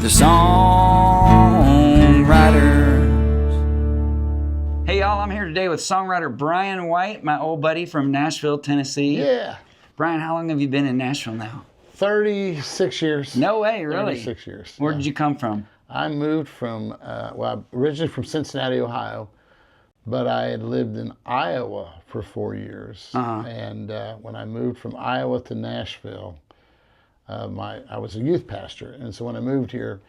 Songwriters. Hey y'all, I'm here today with songwriter Brian White, my old buddy from Nashville, Tennessee. Yeah. Brian, how long have you been in Nashville now? 36 years. No way, really? 36 years. Where did you come from? I moved from, I'm originally from Cincinnati, Ohio, but I had lived in Iowa for 4 years. And when I moved from Iowa to Nashville, I was a youth pastor. And so when I moved here,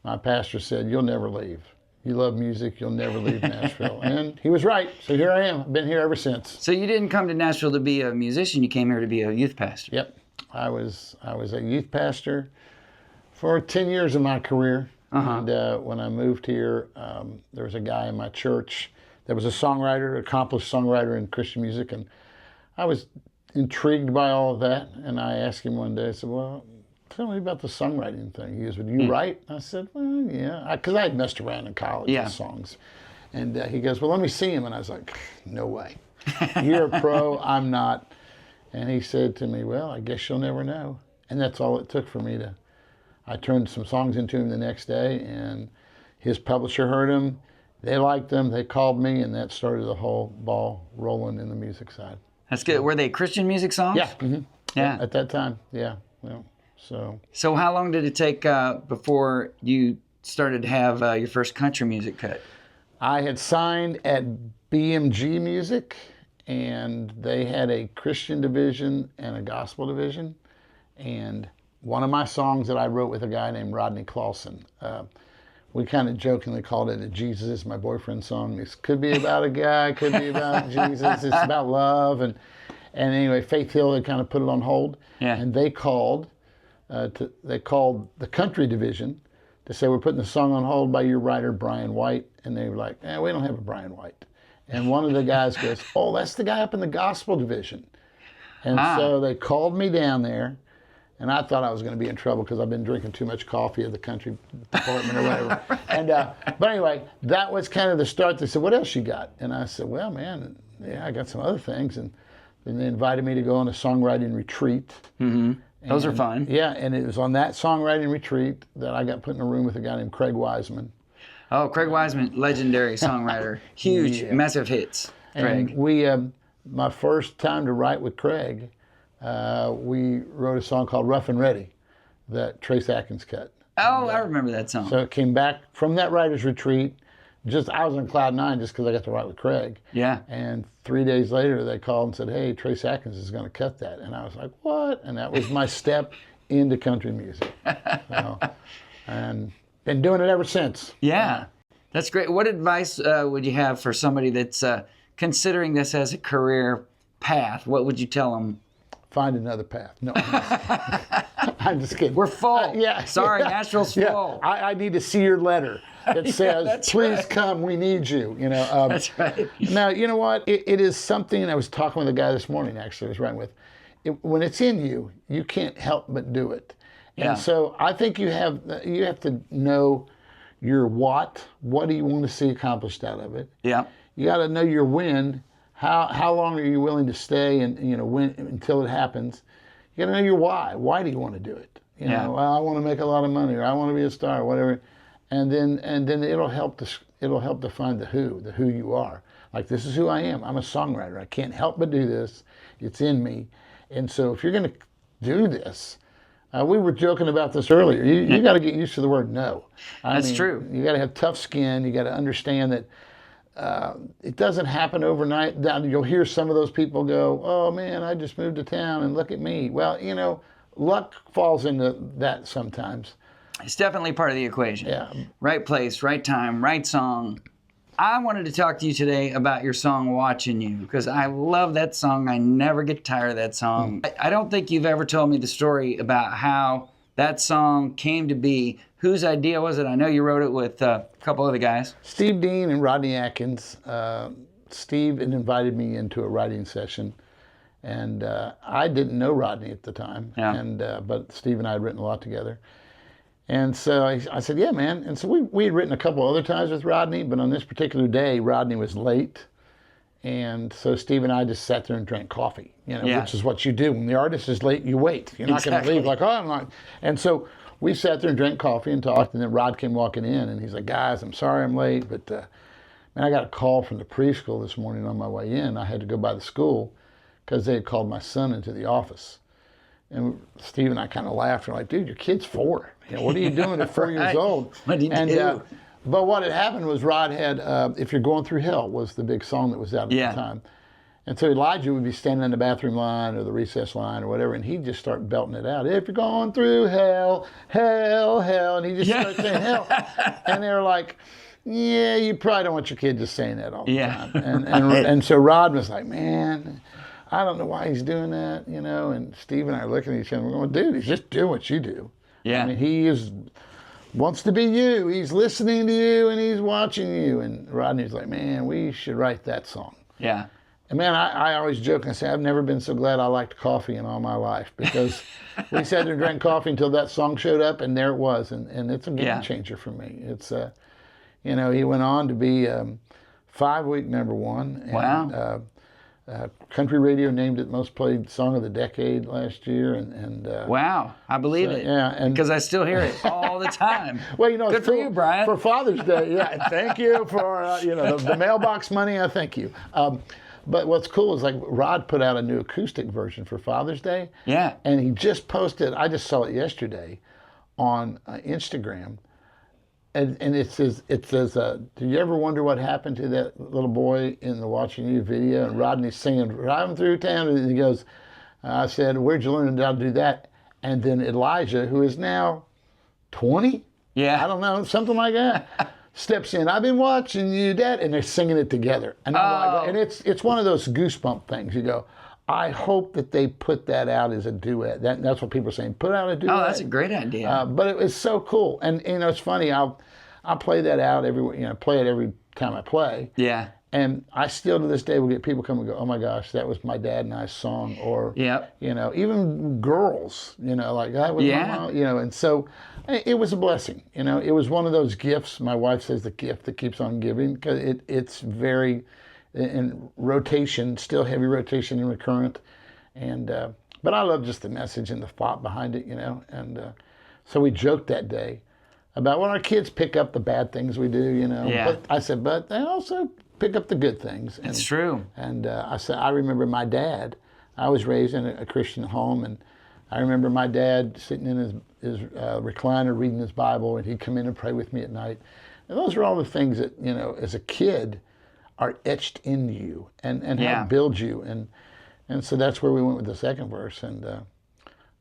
my pastor said, "You'll never leave. You love music, you'll never leave Nashville." And he was right. So here I am. I've been here ever since. So you didn't come to Nashville to be a musician, you came here to be a youth pastor. Yep. I was a youth pastor for 10 years of my career. And when I moved here, there was a guy in my church that was a songwriter, accomplished songwriter in Christian music, and I was intrigued by all of that. And I asked him one day, I said, "Well, tell me about the songwriting thing." He goes, "Would you write?" I said, "Well, yeah," because I had messed around in college with songs. And he goes, "Well, let me see him." And I was like, "No way. You're a pro, I'm not." And he said to me, "Well, I guess you'll never know." And that's all it took for me to, I turned some songs into him the next day, and his publisher heard them. They liked them, they called me, and that started the whole ball rolling in the music side. That's good. Were they Christian music songs? Yeah. Yeah. At that time, yeah. Well, So how long did it take before you started to have your first country music cut? I had signed at BMG Music, and they had a Christian division and a gospel division. And one of my songs that I wrote with a guy named Rodney Clawson, we kind of jokingly called it a "Jesus Is My Boyfriend" song. This could be about a guy, could be about Jesus, it's about love. And anyway, Faith Hill had kind of put it on hold. Yeah. And they called the country division to say, "We're putting the song on hold by your writer, Brian White." And they were like, "We don't have a Brian White." And one of the guys goes, "Oh, that's the guy up in the gospel division." And so they called me down there, and I thought I was going to be in trouble because I've been drinking too much coffee at the country department or whatever. And but anyway, that was kind of the start. They said, "What else you got?" And I said, "Well, man, yeah, I got some other things." And then they invited me to go on a songwriting retreat. Those are fun. Yeah, and it was on that songwriting retreat that I got put in a room with a guy named Craig Wiseman. Oh, Craig Wiseman, legendary songwriter. Huge, massive hits. Craig. And we, my first time to write with Craig, we wrote a song called "Rough and Ready" that Trace Atkins cut. Oh, I remember that song. So it came back from that writer's retreat. I was on cloud nine just because I got to write with Craig. Yeah. And 3 days later, they called and said, "Hey, Trace Atkins is going to cut that." And I was like, "What?" And that was my step into country music. And been doing it ever since. Yeah, that's great. What advice would you have for somebody that's considering this as a career path? What would you tell them? Find another path. No, I'm just kidding. We're full. Yeah. Sorry, Nashville's full. I need to see your letter that says, "Please come, we need you." That's right. Now, you know what? It is something. I was talking with a guy this morning, actually, I was writing with. When it's in you, you can't help but do it. And so I think you have to know your what. What do you want to see accomplished out of it? Yeah. You got to know your when. How long are you willing to stay and when until it happens? You got to know your why. Why do you want to do it? Well, I want to make a lot of money, or I want to be a star, or whatever. And then it'll help define the who you are. Like, this is who I am. I'm a songwriter. I can't help but do this. It's in me. And so if you're going to do this, we were joking about this earlier. You got to get used to the word no. That's true. You got to have tough skin. You got to understand that it doesn't happen overnight. You'll hear some of those people go, "Oh man, I just moved to town and look at me." Well, luck falls into that sometimes. It's definitely part of the equation. Yeah. Right place, right time, right song. I wanted to talk to you today about your song "Watching You" because I love that song. I never get tired of that song. I don't think you've ever told me the story about how that song came to be. Whose idea was it? I know you wrote it with a couple other guys. Steve Dean and Rodney Atkins. Steve had invited me into a writing session, and I didn't know Rodney at the time. Yeah. But Steve and I had written a lot together. And so I said, "Yeah, man." And so we had written a couple other times with Rodney, but on this particular day, Rodney was late. And so Steve and I just sat there and drank coffee, which is what you do. When the artist is late, you wait. You're not going to leave like, "Oh, I'm not." And so we sat there and drank coffee and talked, and then Rod came walking in, and he's like, guys, I'm sorry I'm late, but man, I got a call from the preschool this morning on my way in. I had to go by the school because they had called my son into the office. And Steve and I kind of laughed. We're like, dude, your kid's 4. You know, what are you doing at 4 years old? What did you do? But what had happened was Rod had, If You're Going Through Hell was the big song that was out at the time. And so Elijah would be standing in the bathroom line or the recess line or whatever, and he'd just start belting it out. If you're going through hell, hell, hell. And he'd just start saying hell. And they were like, yeah, you probably don't want your kid just saying that all the time. And so Rod was like, man, I don't know why he's doing that, you know. And Steve and I are looking at each other and we're going, dude, he's just doing what you do. Yeah. I mean, he wants to be you. He's listening to you and he's watching you. And Rodney's like, man, we should write that song. Yeah. And man, I always joke and say, I've never been so glad I liked coffee in all my life, because we sat there and drank coffee until that song showed up, and there it was. And it's a game changer for me. It's, you know, he went on to be 5-week #1. And, wow. Country Radio named it most played song of the decade last year, and wow, I believe it. Yeah, and because I still hear it all the time. Well, you know, good for you, Brian. For Father's Day, yeah. Thank you for you know the mailbox money. I thank you. But what's cool is like Rod put out a new acoustic version for Father's Day. Yeah. And he just posted. I just saw it yesterday on Instagram. And it says, do you ever wonder what happened to that little boy in the Watching You video? And Rodney's singing, driving through town, and he goes, I said, where'd you learn how to do that? And then Elijah, who is now 20? Yeah. I don't know, something like that, steps in, I've been watching you, Dad, and they're singing it together. And I'm like, and it's one of those goosebump things. You go, I hope that they put that out as a duet. That's what people are saying. Put out a duet. Oh, that's a great idea. But it was so cool. And you know, it's funny. I'll play that out play it every time I play. Yeah. And I still to this day will get people come and go, oh my gosh, that was my dad and I's song. Or you know, even girls, you know, like that was my mom, you know. And so it was a blessing. You know, it was one of those gifts. My wife says the gift that keeps on giving, because it's very in rotation, still heavy rotation and recurrent, and but I love just the message and the thought behind it, you know. And so we joked that day about when our kids pick up the bad things we do, you know. But I said, but they also pick up the good things. It's true. And I said, I remember my dad. I was raised in a Christian home, and I remember my dad sitting in his recliner reading his Bible, and he'd come in and pray with me at night. And those are all the things that, you know, as a kid, are etched into you and help build you. And so that's where we went with the second verse. And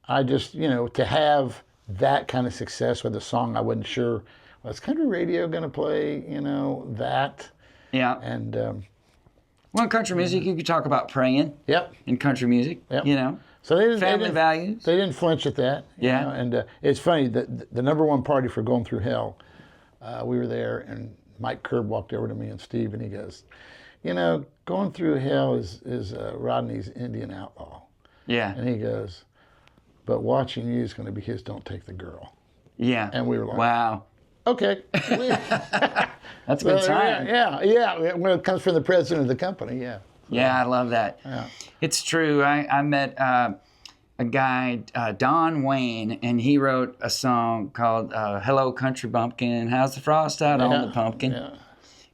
I just, you know, to have that kind of success with a song, I wasn't sure, was country radio going to play, you know, that? Yeah. And well, in country music, you could talk about praying. Yep. In country music, you know. So they didn't, family values. They didn't flinch at that. You know? And it's funny, the #1 party for Going Through Hell, we were there, and Mike Curb walked over to me and Steve, and he goes, you know, Going Through Hell is Rodney's Indian Outlaw. Yeah. And he goes, but Watching You is going to be his Don't Take the Girl. Yeah. And we were like, wow. Okay. That's a good sign. Yeah. When it comes from the president of the company, Yeah, I love that. Yeah. It's true. I met a guy, Don Wayne, and he wrote a song called Hello Country Bumpkin, How's the Frost Out on the Pumpkin? Yeah.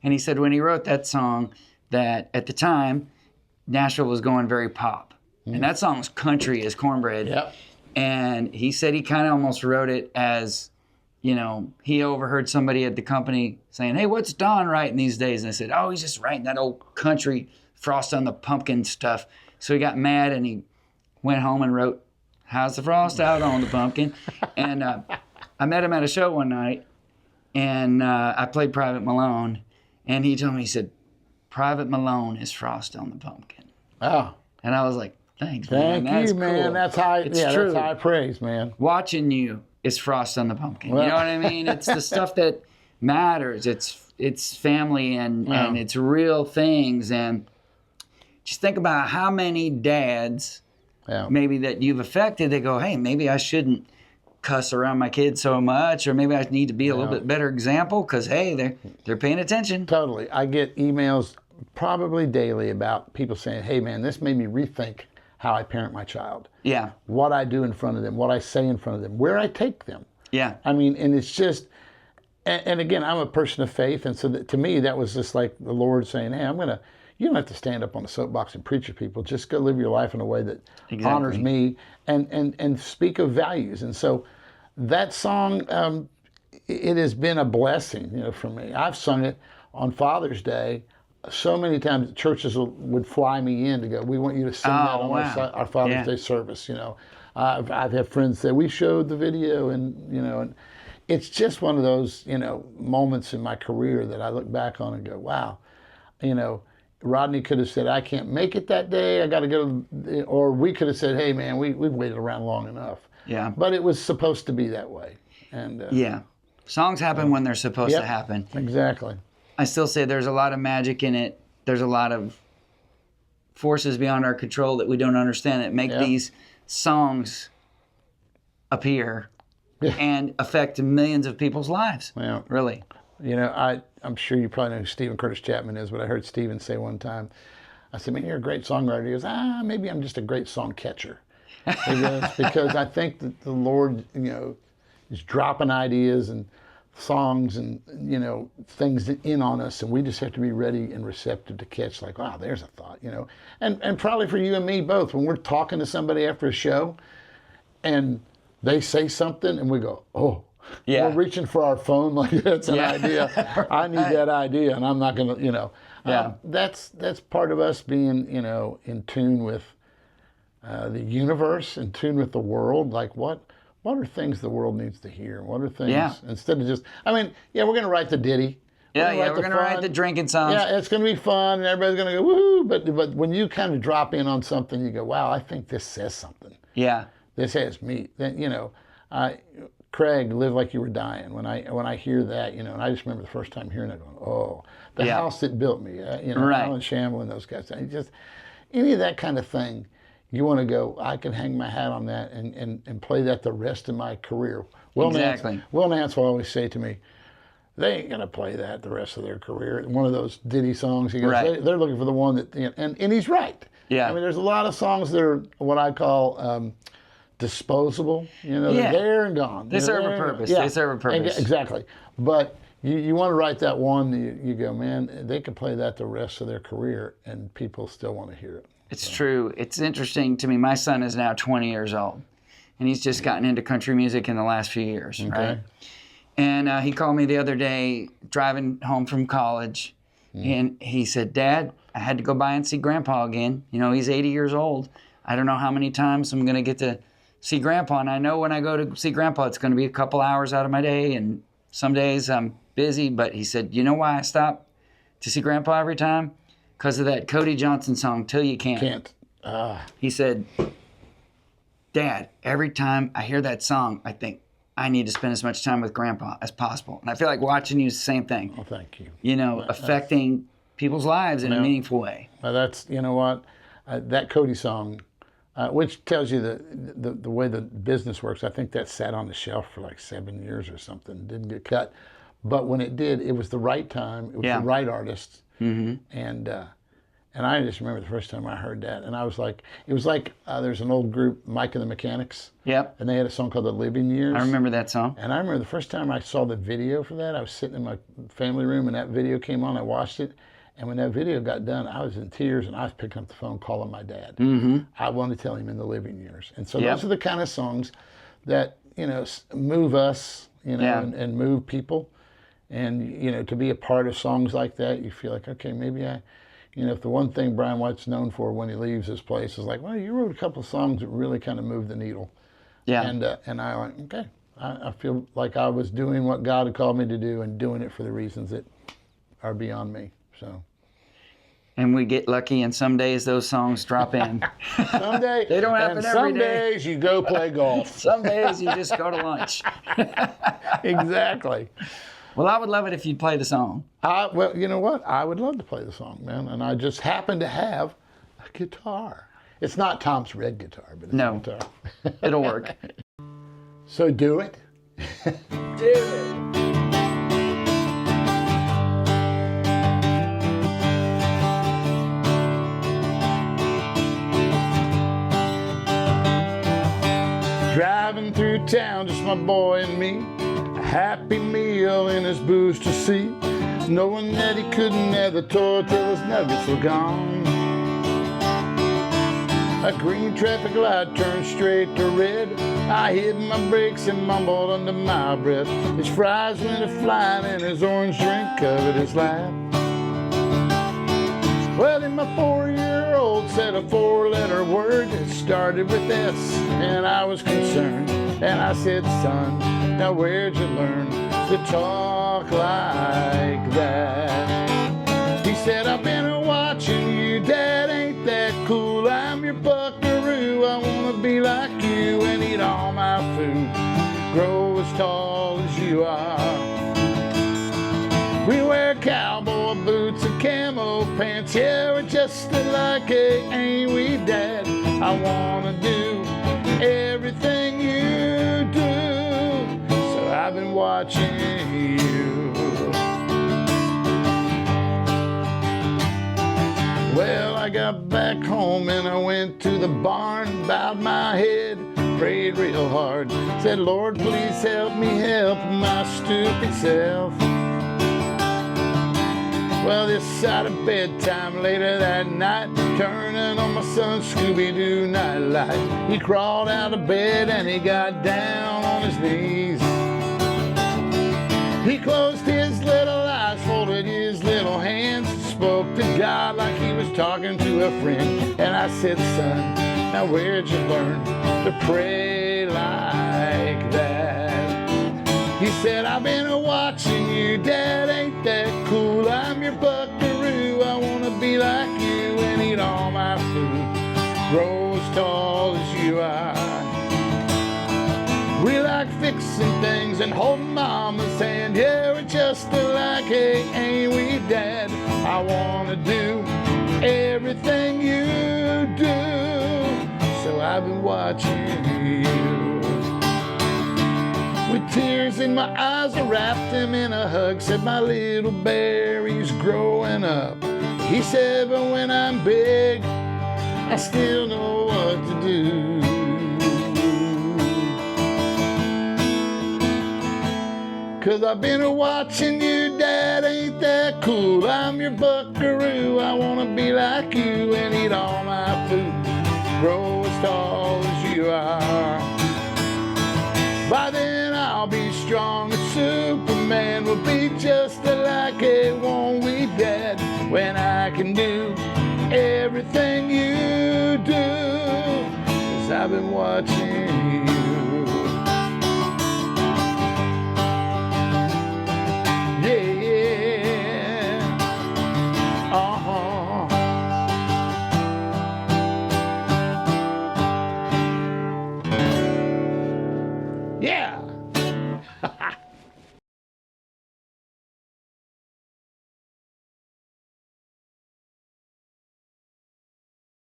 And he said when he wrote that song that at the time, Nashville was going very pop. And that song was country as cornbread. Yep. And he said he kind of almost wrote it as, you know, he overheard somebody at the company saying, hey, what's Don writing these days? And I said, oh, he's just writing that old country Frost on the Pumpkin stuff. So he got mad and he went home and wrote, How's the Frost Out on the Pumpkin? And I met him at a show one night, and I played Private Malone, and he told me, he said, Private Malone is Frost on the Pumpkin. Oh. And I was like, thanks, man. Thank you, man. Cool. That's high. It's true. That's high praise, man. Watching You is Frost on the Pumpkin. Well, you know what I mean? It's the stuff that matters. It's family and it's real things. And just think about how many dads maybe that you've affected, they go, hey, maybe I shouldn't cuss around my kids so much, or maybe I need to be a little bit better example because, hey, they're paying attention. Totally. I get emails probably daily about people saying, hey, man, this made me rethink how I parent my child. Yeah. What I do in front of them, what I say in front of them, where I take them. Yeah. I mean, and it's just, and again, I'm a person of faith, and so to me, that was just like the Lord saying, hey, you don't have to stand up on a soapbox and preach to people. Just go live your life in a way that honors me and speak of values. And so that song, it has been a blessing, for me. I've sung it on Father's Day so many times. Churches would fly me in to go, we want you to sing that on our Father's Day service. I've had friends say, we showed the video, and it's just one of those, moments in my career that I look back on and go, wow, Rodney could have said, I can't make it that day, I got to go, or we could have said, hey man, we've waited around long enough. Yeah. But it was supposed to be that way. And yeah. Songs happen when they're supposed to happen. Exactly. I still say there's a lot of magic in it. There's a lot of forces beyond our control that we don't understand that make these songs appear and affect millions of people's lives. Yeah. Really. I'm sure you probably know who Stephen Curtis Chapman is, but I heard Stephen say one time, I said, man, you're a great songwriter. He goes, maybe I'm just a great song catcher. He goes, because I think that the Lord, is dropping ideas and songs and, things in on us, and we just have to be ready and receptive to catch, like, wow, there's a thought, And probably for you and me both, when we're talking to somebody after a show and they say something and we go, oh, we're reaching for our phone like that's an idea. I need that idea, and I'm not going to, that's part of us being, in tune with the universe, in tune with the world. Like, what are things the world needs to hear? What are things, instead of just, we're going to write the ditty. We're going to write the drinking songs. Yeah, it's going to be fun, and everybody's going to go, woohoo. But when you kind of drop in on something, you go, wow, I think this says something. Yeah. This has meat. Then, Craig, Live Like You Were Dying. When I hear that, and I just remember the first time hearing it, going, oh, the house that built me, Alan Shamble and those guys. Just any of that kind of thing, you want to go, I can hang my hat on that and play that the rest of my career. Will Nance will always say to me, they ain't going to play that the rest of their career. One of those ditty songs, he goes, they're looking for the one that, and he's right. Yeah. There's a lot of songs that are what I call disposable. They're there and gone. They serve a purpose. Yeah. They serve a purpose. Exactly. But you want to write that one, you go, man, they can play that the rest of their career and people still want to hear it. It's true. It's interesting to me. My son is now 20 years old, and he's just gotten into country music in the last few years, right? And he called me the other day driving home from college, and he said, Dad, I had to go by and see Grandpa again. He's 80 years old. I don't know how many times I'm going to get to see Grandpa, and I know when I go to see Grandpa, it's going to be a couple hours out of my day, and some days I'm busy, but he said, you know why I stop to see Grandpa every time? Because of that Cody Johnson song, Till You Can't. He said, Dad, every time I hear that song, I think, I need to spend as much time with Grandpa as possible. And I feel like watching you is the same thing. Oh, thank you. Affecting people's lives in a meaningful way. Well, that's, that Cody song, which tells you the way the business works. I think that sat on the shelf for like 7 years or something. Didn't get cut. But when it did, it was the right time. It was the right artist. And I just remember the first time I heard that, and I was like, it was like there's an old group, Mike and the Mechanics. Yep. And they had a song called The Living Years. I remember that song. And I remember the first time I saw the video for that, I was sitting in my family room, and that video came on. I watched it, and when that video got done, I was in tears, and I was picking up the phone, calling my dad. I wanted to tell him In the Living Years. And so those are the kind of songs that move us, and move people. And to be a part of songs like that, you feel like, okay, maybe if the one thing Brian White's known for when he leaves his place is like, well, you wrote a couple of songs that really kind of moved the needle. Yeah. And I went, okay, I feel like I was doing what God had called me to do and doing it for the reasons that are beyond me. So. And we get lucky, and some days those songs drop in. Someday. They don't happen every day. Some days you go play golf. Some days you just go to lunch. Exactly. Well, I would love it if you'd play the song. Well, you know what? I would love to play the song, man. And I just happen to have a guitar. It's not Tom's red guitar, but it's a guitar. It'll work. So do it. Do it. Driving through through town, just my boy and me. A happy meal in his booster seat, knowing that he couldn't have the toy till his nuggets were gone. A green traffic light turned straight to red. I hit my brakes and mumbled under my breath. His fries went a-flying and his orange drink covered his lap. Well, then my 4-year-old said a 4-letter word that started with S, and I was concerned. And I said, son, now where'd you learn to talk like that? He said, I've been watching you, Dad, ain't that cool? I'm your buckaroo, I wanna be like you and eat all my food, grow as tall as you are. We wear cowboy boots and camo pants, yeah, we're just alike, ain't we, Dad? I wanna do everything you do, so I've been watching you. Well, I got back home and I went to the barn, bowed my head, prayed real hard, said, Lord, please help me help my stupid self. Well, this side of bedtime later that night, turning on my son's Scooby-Doo nightlight. He crawled out of bed and he got down on his knees. He closed his little eyes, folded his little hands, spoke to God like he was talking to a friend. And I said, son, now where'd you learn to pray like that? He said, I've been watching you, Dad, ain't that cool? I'm your buckaroo, I wanna be like you and eat all my food, grow as tall as you are. We like fixing things and holding Mama's hand, yeah, we're just alike, ain't we, Dad? I wanna do everything you do, so I've been watching you. With tears in my eyes, I wrapped him in a hug, said, my little bear, he's growing up. He said, but when I'm big, I still know what to do. Cause I've been watching you, Dad, ain't that cool? I'm your buckaroo, I wanna be like you and eat all my food, grow as tall as you are. By then I'll be strong as Superman, we'll be just alike, won't we, Dad? When I can do everything you do, 'cause I've been watching